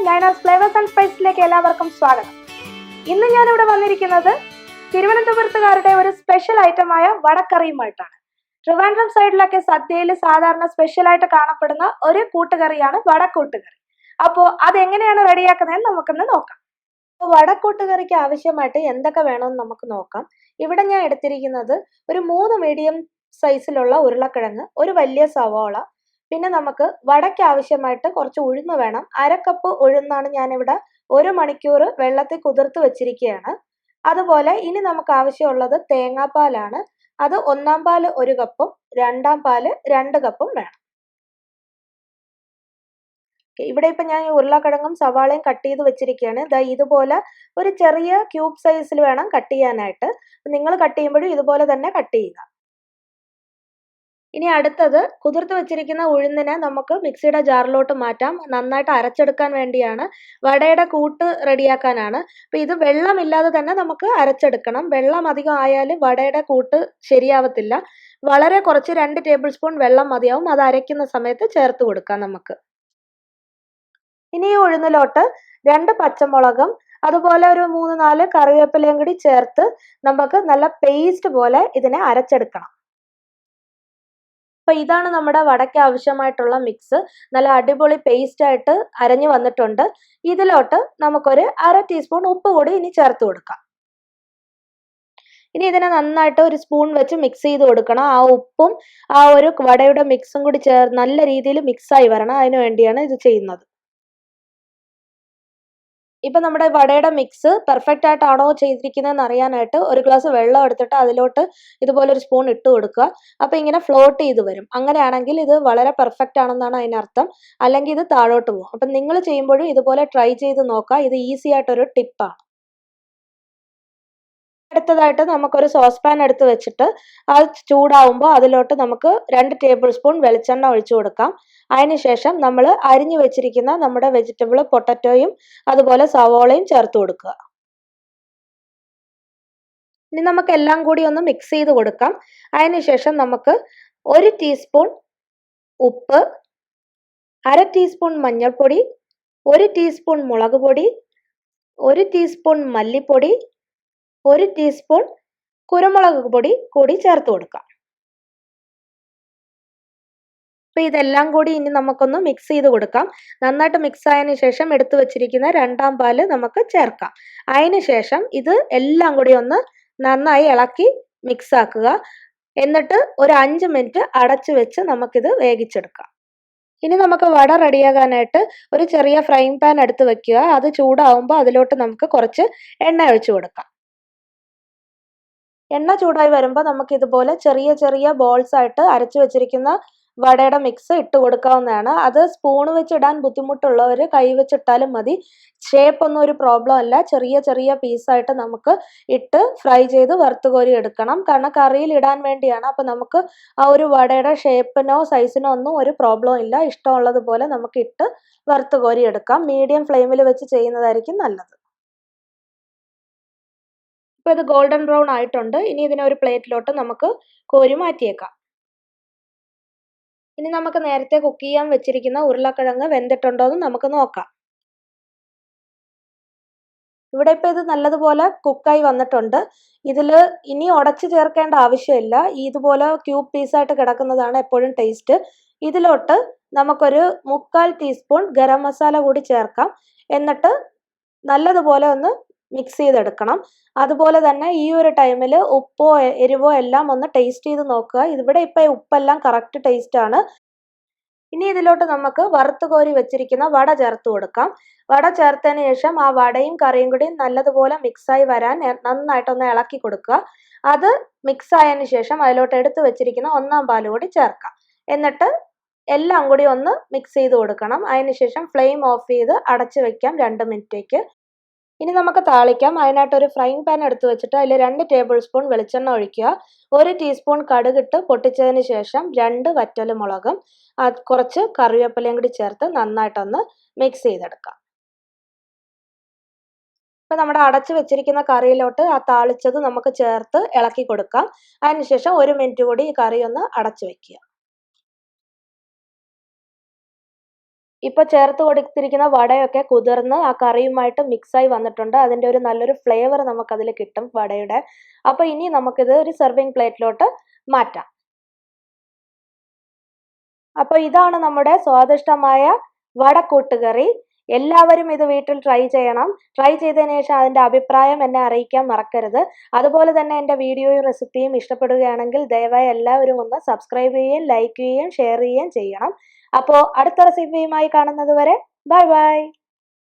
Naina's Flavors and Spices-ലേക്ക് എല്ലാവർക്കും സ്വാഗതം. ഇന്ന് ഞാൻ ഇവിടെ വന്നിരിക്കുന്നത് തിരുവനന്തപുരത്തുകാരുടെ ഒരു സ്പെഷ്യൽ ഐറ്റമായ വടക്കറിയുമായിട്ടാണ്. ട്രിവാൻഡ്രം സൈഡിലൊക്കെ സദ്യയിൽ സാധാരണ സ്പെഷ്യൽ ആയിട്ട് കാണപ്പെടുന്ന ഒരു കൂട്ടുകറിയാണ് വടക്കൂട്ടുകറി. അപ്പോൾ അതെങ്ങനെയാണ് റെഡിയാക്കുന്നതെന്ന് നമുക്കൊന്ന് നോക്കാം. വടക്കൂട്ടുകറിക്ക് ആവശ്യമായിട്ട് എന്തൊക്കെ വേണമെന്ന് നമുക്ക് നോക്കാം. ഇവിടെ ഞാൻ എടുത്തിരിക്കുന്നത് ഒരു 3 മീഡിയം സൈസിലുള്ള ഉരുളക്കിഴങ്ങ്, ഒരു വലിയ സവാള, പിന്നെ നമുക്ക് വടയ്ക്ക് ആവശ്യമായിട്ട് കുറച്ച് ഉഴുന്ന് വേണം. 1/2 കപ്പ് ഉഴുന്നാണ് ഞാനിവിടെ 1 മണിക്കൂർ വെള്ളത്തിൽ കുതിർത്ത് വെച്ചിരിക്കുകയാണ്. അതുപോലെ ഇനി നമുക്ക് ആവശ്യമുള്ളത് തേങ്ങാപ്പാലാണ്. അത് 1-ാം പാല് 1 കപ്പും 2-ാം പാല് 2 കപ്പും വേണം. ഇവിടെ ഇപ്പം ഞാൻ ഉരുളക്കിഴങ്ങും സവാളയും കട്ട് ചെയ്ത് വെച്ചിരിക്കുകയാണ്. ഇതുപോലെ ഒരു ചെറിയ ക്യൂബ് സൈസിൽ വേണം കട്ട് ചെയ്യാനായിട്ട്. നിങ്ങൾ കട്ട് ചെയ്യുമ്പോഴും ഇതുപോലെ തന്നെ കട്ട് ചെയ്യുക. ഇനി അടുത്തത് കുതിർത്ത് വെച്ചിരിക്കുന്ന ഉഴുന്നിനെ നമുക്ക് മിക്സിയുടെ ജാറിലോട്ട് മാറ്റാം. നന്നായിട്ട് അരച്ചെടുക്കാൻ വേണ്ടിയാണ്, വടയുടെ കൂട്ട് റെഡിയാക്കാനാണ്. അപ്പം ഇത് വെള്ളമില്ലാതെ തന്നെ നമുക്ക് അരച്ചെടുക്കണം. വെള്ളം അധികം ആയാൽ വടയുടെ കൂട്ട് ശരിയാവത്തില്ല. വളരെ കുറച്ച് 2 ടേബിൾ സ്പൂൺ വെള്ളം മതിയാവും. അത് അരയ്ക്കുന്ന സമയത്ത് ചേർത്ത് കൊടുക്കാം നമുക്ക്. ഇനി ഈ ഉഴുന്നിലോട്ട് 2 പച്ചമുളകും അതുപോലെ ഒരു 3-4 കറിവേപ്പിലയും കൂടി ചേർത്ത് നമുക്ക് നല്ല പേസ്റ്റ് പോലെ ഇതിനെ അരച്ചെടുക്കണം. അപ്പോൾ ഇതാണ് നമ്മുടെ വടയ്ക്ക് ആവശ്യമായിട്ടുള്ള മിക്സ്. നല്ല അടിപൊളി പേസ്റ്റ് ആയിട്ട് അരഞ്ഞു വന്നിട്ടുണ്ട്. ഇതിലോട്ട് നമുക്കൊരു 1/2 ടീസ്പൂൺ ഉപ്പ് കൂടി ഇനി ചേർത്ത് കൊടുക്കാം. ഇനി ഇതിനെ നന്നായിട്ട് ഒരു സ്പൂൺ വെച്ച് മിക്സ് ചെയ്ത് കൊടുക്കണം. ആ ഉപ്പും ആ ഒരു വടയുടെ മിക്സും കൂടി നല്ല രീതിയിൽ മിക്സായി വരണം. അതിനു വേണ്ടിയാണ് ഇത് ചെയ്യുന്നത്. ഇപ്പം നമ്മുടെ വടയുടെ മിക്സ് പെർഫെക്റ്റ് ആയിട്ടാണോ ചെയ്തിരിക്കുന്നതെന്ന് അറിയാനായിട്ട് ഒരു ഗ്ലാസ് വെള്ളം എടുത്തിട്ട് അതിലോട്ട് ഇതുപോലെ ഒരു സ്പൂൺ ഇട്ട് കൊടുക്കുക. അപ്പോൾ ഇങ്ങനെ ഫ്ലോട്ട് ചെയ്ത് വരും. അങ്ങനെയാണെങ്കിൽ ഇത് വളരെ പെർഫെക്റ്റ് ആണെന്നാണ് അതിനർത്ഥം. അല്ലെങ്കിൽ ഇത് താഴോട്ട് പോകും. അപ്പം നിങ്ങൾ ചെയ്യുമ്പോഴും ഇതുപോലെ ട്രൈ ചെയ്ത് നോക്കുക. ഇത് ഈസി ആയിട്ടൊരു ടിപ്പാണ്. അടുത്തതായിട്ട് നമുക്കൊരു സോസ് പാൻ എടുത്ത് വെച്ചിട്ട് അത് ചൂടാവുമ്പോൾ അതിലോട്ട് നമുക്ക് 2 ടേബിൾ സ്പൂൺ വെളിച്ചെണ്ണ ഒഴിച്ചു കൊടുക്കാം. അതിനുശേഷം നമ്മൾ അരിഞ്ഞു വെച്ചിരിക്കുന്ന നമ്മുടെ വെജിറ്റബിൾ പൊട്ടറ്റോയും അതുപോലെ സവോളയും ചേർത്ത് കൊടുക്കുക. ഇനി നമുക്ക് എല്ലാം കൂടി ഒന്ന് മിക്സ് ചെയ്ത് കൊടുക്കാം. അതിനുശേഷം നമുക്ക് 1 ടീസ്പൂൺ ഉപ്പ്, 1/2 ടീസ്പൂൺ മഞ്ഞൾപ്പൊടി, 1 ടീസ്പൂൺ മുളക് പൊടി, 1 ടീസ്പൂൺ മല്ലിപ്പൊടി, 1 ടീസ്പൂൺ കുരുമുളക് പൊടി കൂടി ചേർത്ത് കൊടുക്കാം. അപ്പോൾ ഇതെല്ലാം കൂടി ഇനി നമുക്കൊന്ന് മിക്സ് ചെയ്ത് കൊടുക്കാം. നന്നായിട്ട് മിക്സ് ആയതിനു ശേഷം എടുത്തു വെച്ചിരിക്കുന്ന 2-ാം പാല് നമുക്ക് ചേർക്കാം. അതിന് ശേഷം ഇത് എല്ലാം കൂടി ഒന്ന് നന്നായി ഇളക്കി മിക്സ് ആക്കുക. എന്നിട്ട് ഒരു 5 മിനിറ്റ് അടച്ചു വെച്ച് നമുക്കിത് വേവിച്ചെടുക്കാം. ഇനി നമുക്ക് വട റെഡിയാകാനായിട്ട് ഒരു ചെറിയ ഫ്രൈങ് പാൻ എടുത്ത് വെക്കുക. അത് ചൂടാവുമ്പോൾ അതിലോട്ട് നമുക്ക് കുറച്ച് എണ്ണ ഒഴിച്ചു കൊടുക്കാം. എണ്ണ ചൂടായി വരുമ്പോൾ നമുക്ക് ഇതുപോലെ ചെറിയ ചെറിയ ബോൾസ് ആയിട്ട് അരച്ചു വെച്ചിരിക്കുന്ന വടയുടെ മിക്സ് ഇട്ട് കൊടുക്കാവുന്നതാണ്. അത് സ്പൂൺ വെച്ച് ഇടാൻ ബുദ്ധിമുട്ടുള്ളവർ കൈ വെച്ചിട്ടാലും മതി. ഷേപ്പ് ഒന്നും ഒരു പ്രോബ്ലം അല്ല. ചെറിയ ചെറിയ പീസായിട്ട് നമുക്ക് ഇട്ട് ഫ്രൈ ചെയ്ത് വറുത്ത് കോരി എടുക്കണം. കാരണം കറിയിൽ ഇടാൻ വേണ്ടിയാണ്. അപ്പം നമുക്ക് ആ ഒരു വടയുടെ ഷേപ്പിനോ സൈസിനോ ഒന്നും ഒരു പ്രോബ്ലം ഇല്ല. ഇഷ്ടമുള്ളതുപോലെ നമുക്ക് ഇട്ട് വറുത്ത് കോരി എടുക്കാം. മീഡിയം ഫ്ലെയിമിൽ വെച്ച് ചെയ്യുന്നതായിരിക്കും നല്ലത്. ഇപ്പോൾ ഇത് ഗോൾഡൻ ബ്രൗൺ ആയിട്ടുണ്ട്. ഇനി ഇതിനെ ഒരു പ്ലേറ്റിലോട്ട് നമുക്ക് കോരി മാറ്റിയേക്കാം. ഇനി നമുക്ക് നേരത്തെ കുക്ക് ചെയ്യാൻ വെച്ചിരിക്കുന്ന ഉരുളക്കിഴങ്ങ് വെന്തിട്ടുണ്ടോ എന്ന് നമുക്ക് നോക്കാം. ഇവിടെ ഇപ്പോൾ ഇത് നല്ലതുപോലെ കുക്കായി വന്നിട്ടുണ്ട്. ഇതിൽ ഇനി ഉടച്ച് ചേർക്കേണ്ട ആവശ്യമില്ല. ഇതുപോലെ ക്യൂബ് പീസായിട്ട് കിടക്കുന്നതാണ് എപ്പോഴും ടേസ്റ്റ്. ഇതിലോട്ട് നമുക്കൊരു 3/4 ടീസ്പൂൺ ഗരം മസാല കൂടി ചേർക്കാം. എന്നിട്ട് നല്ലതുപോലെ ഒന്ന് മിക്സ് ചെയ്തെടുക്കണം. അതുപോലെ തന്നെ ഈ ഒരു ടൈമിൽ ഉപ്പോ എരിവോ എല്ലാം ഒന്ന് ടേസ്റ്റ് ചെയ്ത് നോക്കുക. ഇവിടെ ഇപ്പോൾ ഉപ്പെല്ലാം കറക്റ്റ് ടേസ്റ്റ് ആണ്. ഇനി ഇതിലോട്ട് നമുക്ക് വറുത്ത് കോരി വെച്ചിരിക്കുന്ന വട ചേർത്ത് കൊടുക്കാം. വട ചേർത്തതിന് ശേഷം ആ വടയും കറിയും കൂടി നല്ലതുപോലെ മിക്സായി വരാൻ നന്നായിട്ടൊന്ന് ഇളക്കി കൊടുക്കുക. അത് മിക്സ് ആയതിനു ശേഷം അതിലോട്ട് എടുത്ത് വെച്ചിരിക്കുന്ന 1-ാം പാല് കൂടി ചേർക്കാം. എന്നിട്ട് എല്ലാം കൂടി ഒന്ന് മിക്സ് ചെയ്ത് കൊടുക്കണം. അതിനുശേഷം ഫ്ലെയിം ഓഫ് ചെയ്ത് അടച്ചു വെക്കാം 2 മിനിറ്റേക്ക്. ഇനി നമുക്ക് താളിക്കാം. അതിനായിട്ട് ഒരു ഫ്രൈങ് പാൻ എടുത്ത് വെച്ചിട്ട് അതിൽ 2 ടേബിൾ സ്പൂൺ വെളിച്ചെണ്ണ ഒഴിക്കുക. 1 ടീസ്പൂൺ കടുകിട്ട് പൊട്ടിച്ചതിന് ശേഷം 2 വറ്റൽമുളകും കുറച്ച് കറിവേപ്പിലയും കൂടി ചേർത്ത് നന്നായിട്ടൊന്ന് മിക്സ് ചെയ്തെടുക്കാം. ഇപ്പോൾ നമ്മുടെ അടച്ചു വെച്ചിരിക്കുന്ന കറിയിലോട്ട് ആ താളിച്ചത് നമുക്ക് ചേർത്ത് ഇളക്കി കൊടുക്കാം. അതിനുശേഷം 1 മിനിറ്റ് കൂടി ഈ കറി ഒന്ന് അടച്ചു വെക്കുക. ഇപ്പോൾ ചേർത്ത് കൊടുത്തിരിക്കുന്ന വടയൊക്കെ കുതിർന്ന് ആ കറിയുമായിട്ട് മിക്സായി വന്നിട്ടുണ്ട്. അതിൻ്റെ ഒരു നല്ലൊരു ഫ്ലേവർ നമുക്കതിൽ കിട്ടും വടയുടെ. അപ്പോൾ ഇനി നമുക്കിത് ഒരു സെർവിങ് പ്ലേറ്റിലോട്ട് മാറ്റാം. അപ്പോൾ ഇതാണ് നമ്മുടെ സ്വാദിഷ്ടമായ വടക്കൂട്ടുകറി. എല്ലാവരും ഇത് വീട്ടിൽ ട്രൈ ചെയ്യണം. ട്രൈ ചെയ്തതിന് ശേഷം അതിൻ്റെ അഭിപ്രായം എന്നെ അറിയിക്കാൻ മറക്കരുത്. അതുപോലെ തന്നെ എൻ്റെ വീഡിയോയും റെസിപ്പിയും ഇഷ്ടപ്പെടുകയാണെങ്കിൽ ദയവായി എല്ലാവരും ഒന്ന് സബ്സ്ക്രൈബ് ചെയ്യുകയും ലൈക്ക് ചെയ്യുകയും ഷെയർ ചെയ്യുകയും ചെയ്യണം. അപ്പോൾ അടുത്ത റെസിപ്പിയുമായി കാണുന്നത് വരെ ബൈ ബൈ.